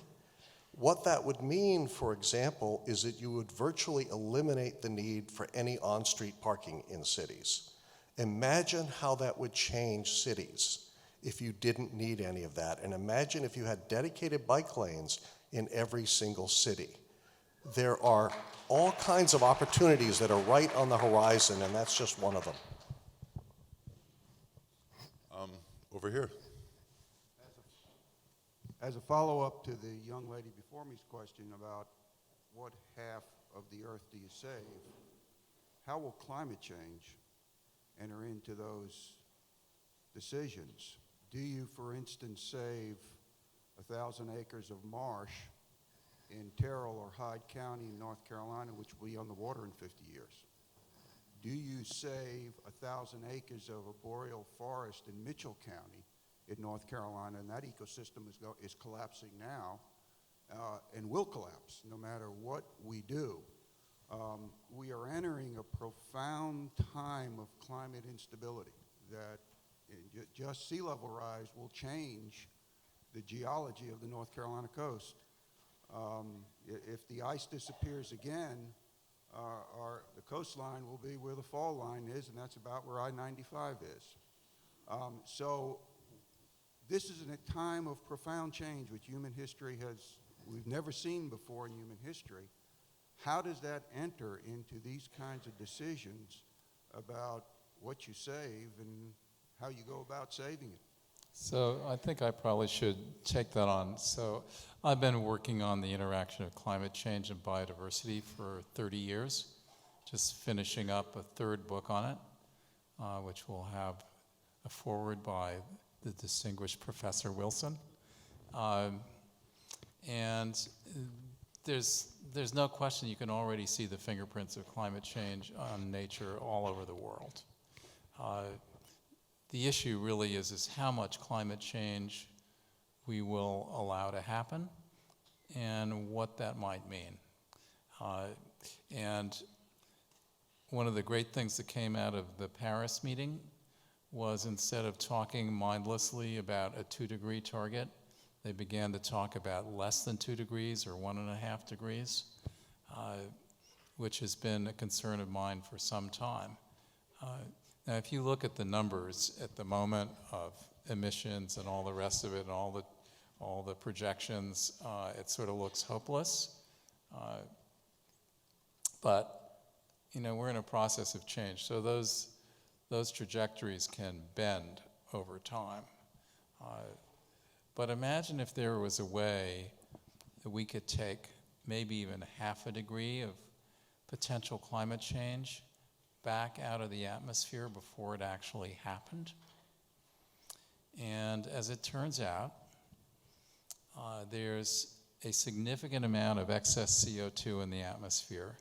What that would mean, for example, is that you would virtually eliminate the need for any on-street parking in cities. Imagine how that would change cities if you didn't need any of that. And imagine if you had dedicated bike lanes in every single city. There are all kinds of opportunities that are right on the horizon, and that's just one of them. Over here. As a follow-up to the young lady before me's question about what half of the earth do you save, how will climate change enter into those decisions? Do you, for instance, save 1,000 acres of marsh in Terrell or Hyde County in North Carolina, which will be on the water in 50 years? Do you save 1,000 acres of a boreal forest in Mitchell County in North Carolina, and that ecosystem is collapsing now and will collapse no matter what we do? We are entering a profound time of climate instability that just sea level rise will change the geology of the North Carolina coast. If the ice disappears again, the coastline will be where the fall line is, and that's about where I-95 is. So this is a time of profound change, which human history we've never seen before in human history. How does that enter into these kinds of decisions about what you save and how you go about saving it? So I think I probably should take that on. So I've been working on the interaction of climate change and biodiversity for 30 years, just finishing up a third book on it, which will have a foreword by the distinguished Professor Wilson. And there's no question you can already see the fingerprints of climate change on nature all over the world. The issue really is how much climate change we will allow to happen and what that might mean. And one of the great things that came out of the Paris meeting was, instead of talking mindlessly about a 2-degree target, they began to talk about less than 2 degrees or 1.5 degrees, which has been a concern of mine for some time. Now, if you look at the numbers at the moment of emissions and all the rest of it and all the projections, it sort of looks hopeless. But we're in a process of change, so those trajectories can bend over time. But imagine if there was a way that we could take maybe even 0.5 degree of potential climate change back out of the atmosphere before it actually happened. And as it turns out, there's a significant amount of excess CO2 in the atmosphere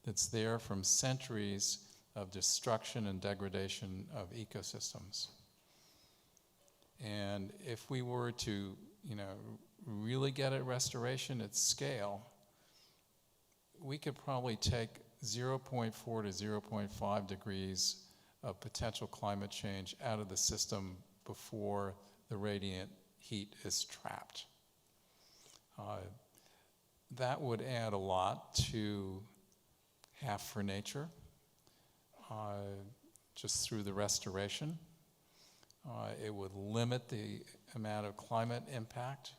that's there from centuries of destruction and degradation of ecosystems. And if we were to, really get at restoration at scale, we could probably take 0.4 to 0.5 degrees of potential climate change out of the system before the radiant heat is trapped. That would add a lot to Half for Nature, just through the restoration. It would limit the amount of climate impact.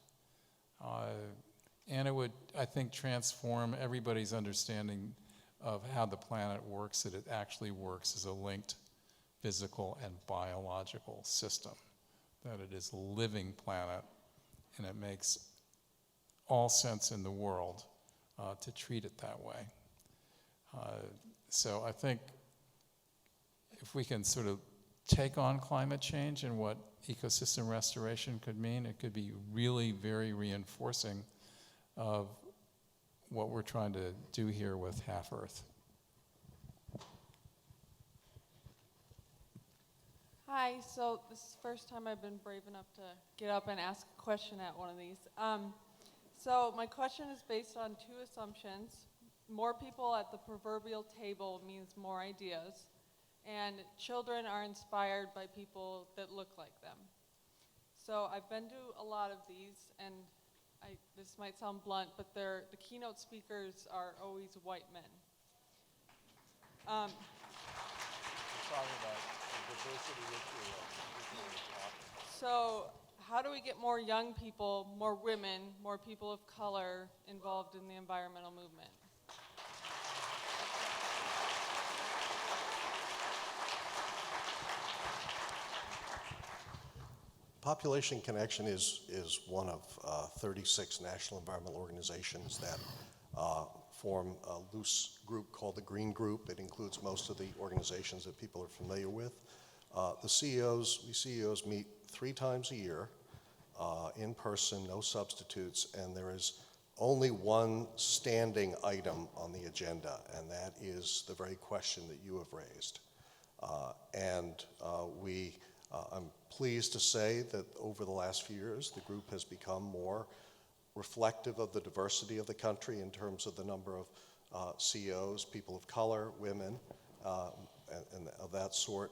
And it would, I think, transform everybody's understanding of how the planet works, that it actually works as a linked physical and biological system, that it is a living planet, and it makes all sense in the world to treat it that way. So I think if we can sort of take on climate change and what ecosystem restoration could mean, it could be really very reinforcing of what we're trying to do here with Half Earth. Hi, so this is the first time I've been brave enough to get up and ask a question at one of these. So my question is based on 2 assumptions. More people at the proverbial table means more ideas, and children are inspired by people that look like them. So I've been to a lot of these, and this might sound blunt, but the keynote speakers are always white men. So how do we get more young people, more women, more people of color involved in the environmental movement? Population Connection is one of 36 national environmental organizations that form a loose group called the Green Group. It includes most of the organizations that people are familiar with. We CEOs meet 3 times a year in person, no substitutes, and there is only one standing item on the agenda, and that is the very question that you have raised. I'm pleased to say that over the last few years, the group has become more reflective of the diversity of the country in terms of the number of CEOs, people of color, women, and of that sort.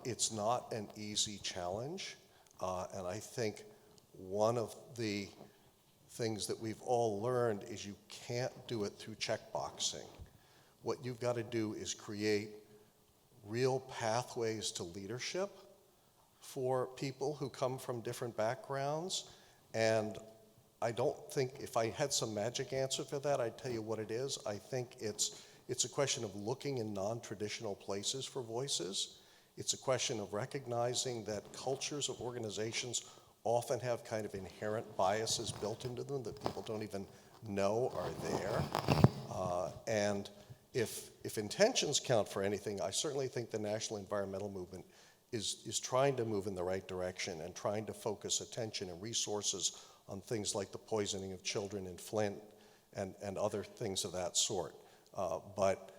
It's not an easy challenge, and I think one of the things that we've all learned is you can't do it through checkboxing. What you've got to do is create real pathways to leadership for people who come from different backgrounds, and I don't think if I had some magic answer for that, I'd tell you what it is. I think it's a question of looking in non-traditional places for voices It's a question of recognizing that cultures of organizations often have kind of inherent biases built into them that people don't even know are there. And if intentions count for anything, I certainly think the national environmental movement is trying to move in the right direction and trying to focus attention and resources on things like the poisoning of children in Flint and other things of that sort. But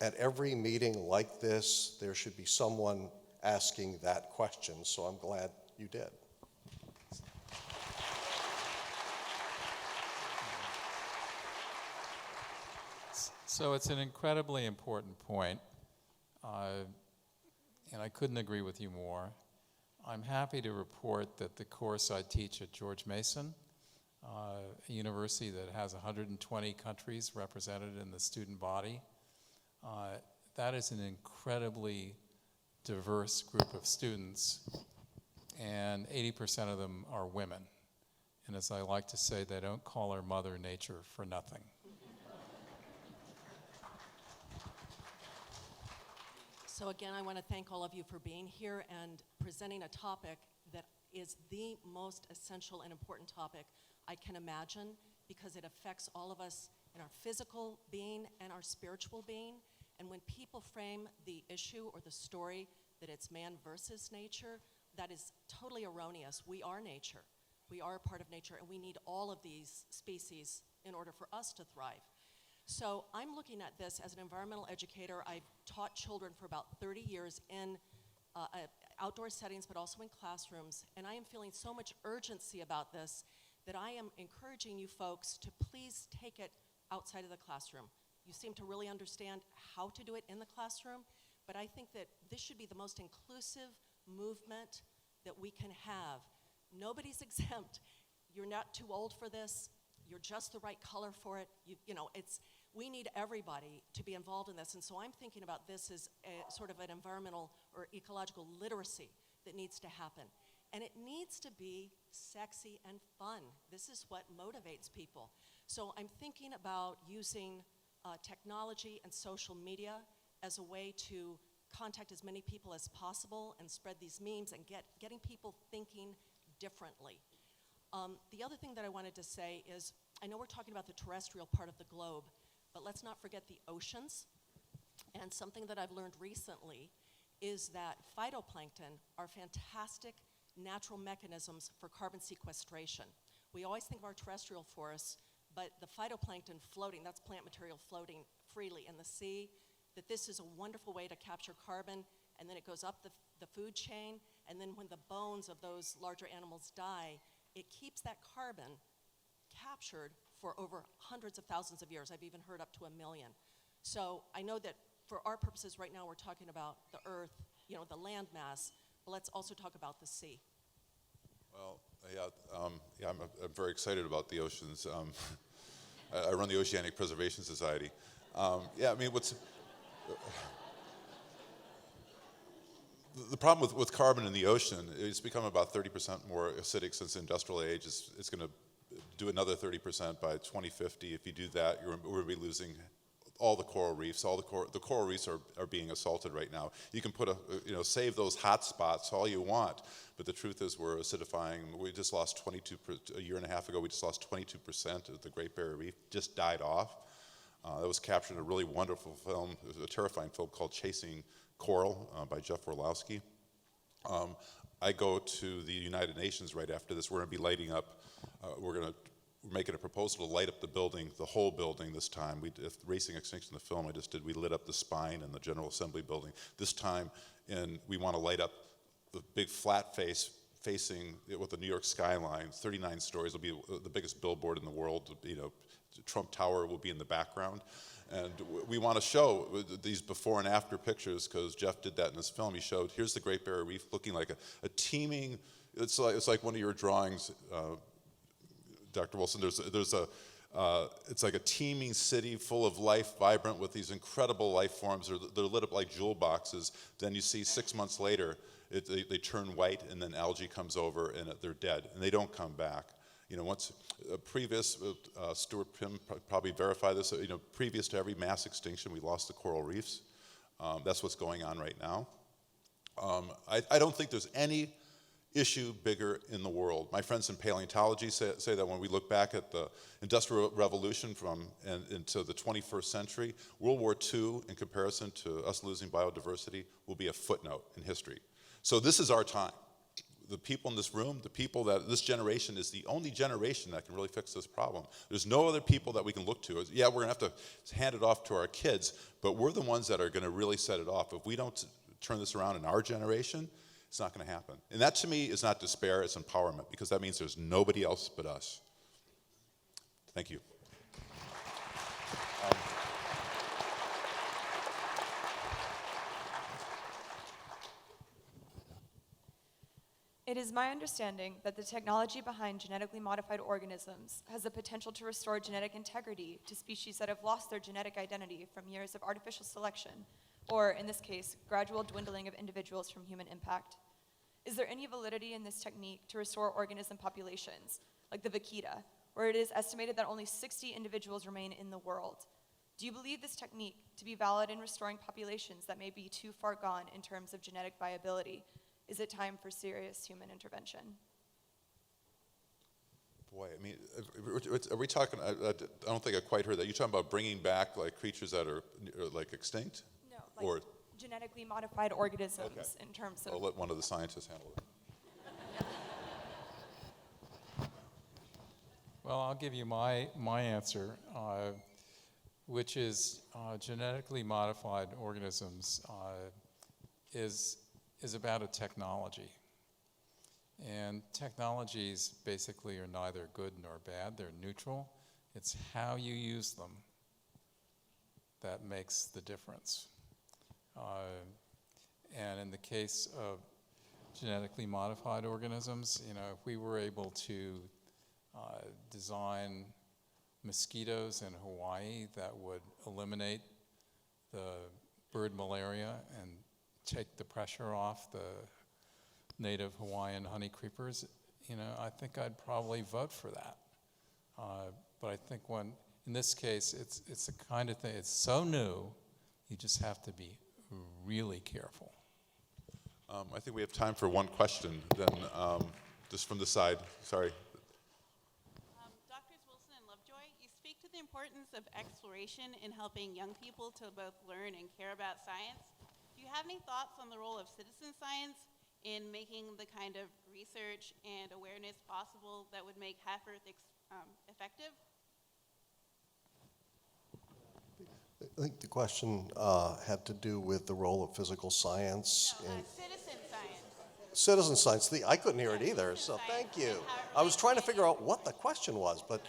at every meeting like this, there should be someone asking that question, so I'm glad you did. So it's an incredibly important point, and I couldn't agree with you more. I'm happy to report that the course I teach at George Mason, a university that has 120 countries represented in the student body, that is an incredibly diverse group of students, and 80% of them are women. And as I like to say, they don't call her Mother Nature for nothing. So again, I want to thank all of you for being here and presenting a topic that is the most essential and important topic I can imagine, because it affects all of us in our physical being and our spiritual being. And when people frame the issue or the story that it's man versus nature, that is totally erroneous. We are nature. We are a part of nature, and we need all of these species in order for us to thrive. So I'm looking at this as an environmental educator. I've taught children for about 30 years in outdoor settings, but also in classrooms, and I am feeling so much urgency about this that I am encouraging you folks to please take it outside of the classroom. You seem to really understand how to do it in the classroom, but I think that this should be the most inclusive movement that we can have. Nobody's exempt. You're not too old for this. You're just the right color for it. We need everybody to be involved in this, and so I'm thinking about this as a sort of an environmental or ecological literacy that needs to happen. And it needs to be sexy and fun. This is what motivates people. So I'm thinking about using technology and social media as a way to contact as many people as possible and spread these memes and getting people thinking differently. The other thing that I wanted to say is, I know we're talking about the terrestrial part of the globe, but let's not forget the oceans. And something that I've learned recently is that phytoplankton are fantastic natural mechanisms for carbon sequestration. We always think of our terrestrial forests, but the phytoplankton floating, that's plant material floating freely in the sea, that this is a wonderful way to capture carbon, and then it goes up the food chain, and then when the bones of those larger animals die, it keeps that carbon captured for over hundreds of thousands of years. I've even heard up to 1 million. So I know that for our purposes right now, we're talking about the earth, the land mass, but let's also talk about the sea. Well, I'm very excited about the oceans. I run the Oceanic Preservation Society. The problem with carbon in the ocean, it's become about 30% more acidic since the industrial age. It's going to do another 30% by 2050. If you do that, we're going to be losing all the coral reefs. The coral reefs are being assaulted right now. You can save those hot spots all you want, but the truth is we're acidifying. We just lost a year and a half ago, we just lost 22% of the Great Barrier Reef, just died off. That was captured in a really wonderful film, it was a terrifying film called Chasing Coral by Jeff Orlowski. I go to the United Nations right after this. We're going to be lighting up, we're making a proposal to light up the whole building this time. Racing Extinction, the film I just did, we lit up the spine and the General Assembly building. This time, we want to light up the big flat face facing with the New York skyline. 39 stories will be the biggest billboard in the world. Trump Tower will be in the background. And we want to show these before and after pictures, because Jeff did that in his film. He showed, here's the Great Barrier Reef looking like a teeming, it's like one of your drawings, Dr. Wilson. It's like a teeming city full of life, vibrant with these incredible life forms. They're lit up like jewel boxes. Then you see 6 months later, they turn white, and then algae comes over, and they're dead, and they don't come back. Once previous, Stuart Pym probably verified this, previous to every mass extinction, we lost the coral reefs. That's what's going on right now. I don't think there's any issue bigger in the world. My friends in paleontology say that when we look back at the Industrial Revolution into the 21st century, World War II, in comparison to us losing biodiversity, will be a footnote in history. So this is our time. The people in this room, this generation is the only generation that can really fix this problem. There's no other people that we can look to. Yeah, we're gonna have to hand it off to our kids, but we're the ones that are gonna really set it off. If we don't turn this around in our generation, it's not going to happen. And that, to me, is not despair, it's empowerment, because that means there's nobody else but us. Thank you. It is my understanding that the technology behind genetically modified organisms has the potential to restore genetic integrity to species that have lost their genetic identity from years of artificial selection, or, in this case, gradual dwindling of individuals from human impact. Is there any validity in this technique to restore organism populations, like the vaquita, where it is estimated that only 60 individuals remain in the world? Do you believe this technique to be valid in restoring populations that may be too far gone in terms of genetic viability? Is it time for serious human intervention? Boy, I mean, are we talking, I don't think I quite heard that. You're talking about bringing back like creatures that are like extinct? No, like genetically modified organisms in terms of... I'll let one of the scientists handle it. Well, I'll give you my answer, which is genetically modified organisms is about a technology. And technologies basically are neither good nor bad, they're neutral. It's how you use them that makes the difference. And in the case of genetically modified organisms, if we were able to design mosquitoes in Hawaii that would eliminate the bird malaria and take the pressure off the native Hawaiian honey creepers, I think I'd probably vote for that. But I think in this case, it's the kind of thing, it's so new, you just have to be really careful. I think we have time for one question, then just from the side, sorry. Doctors Wilson and Lovejoy, you speak to the importance of exploration in helping young people to both learn and care about science. Do you have any thoughts on the role of citizen science in making the kind of research and awareness possible that would make Half-Earth effective? I think the question had to do with the role of physical science. No, citizen science. Citizen science. I couldn't hear it either, so thank you. I was trying to figure out what the question was, but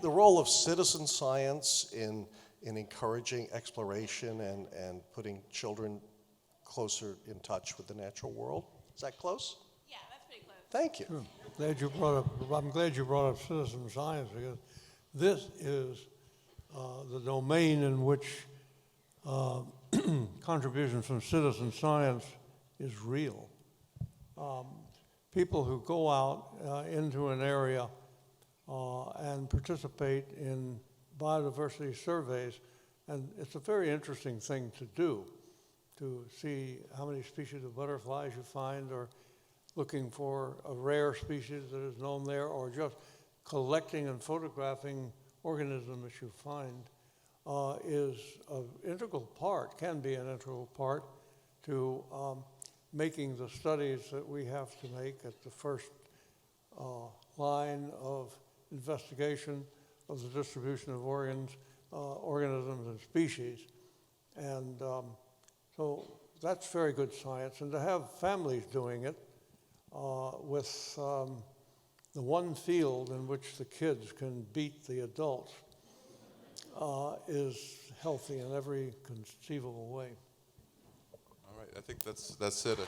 the role of citizen science in encouraging exploration and putting children closer in touch with the natural world. Is that close? Yeah, that's pretty close. Thank you. Sure. I'm glad you brought up citizen science, because this is the domain in which contribution from citizen science is real. People who go out into an area and participate in biodiversity surveys, and it's a very interesting thing to do, to see how many species of butterflies you find, or looking for a rare species that is known there, or just collecting and photographing organisms that you find, is an integral part, can be an integral part to making the studies that we have to make at the first line of investigation of the distribution of organisms and species. And so that's very good science. And to have families doing it with the one field in which the kids can beat the adults is healthy in every conceivable way. All right, I think that's it.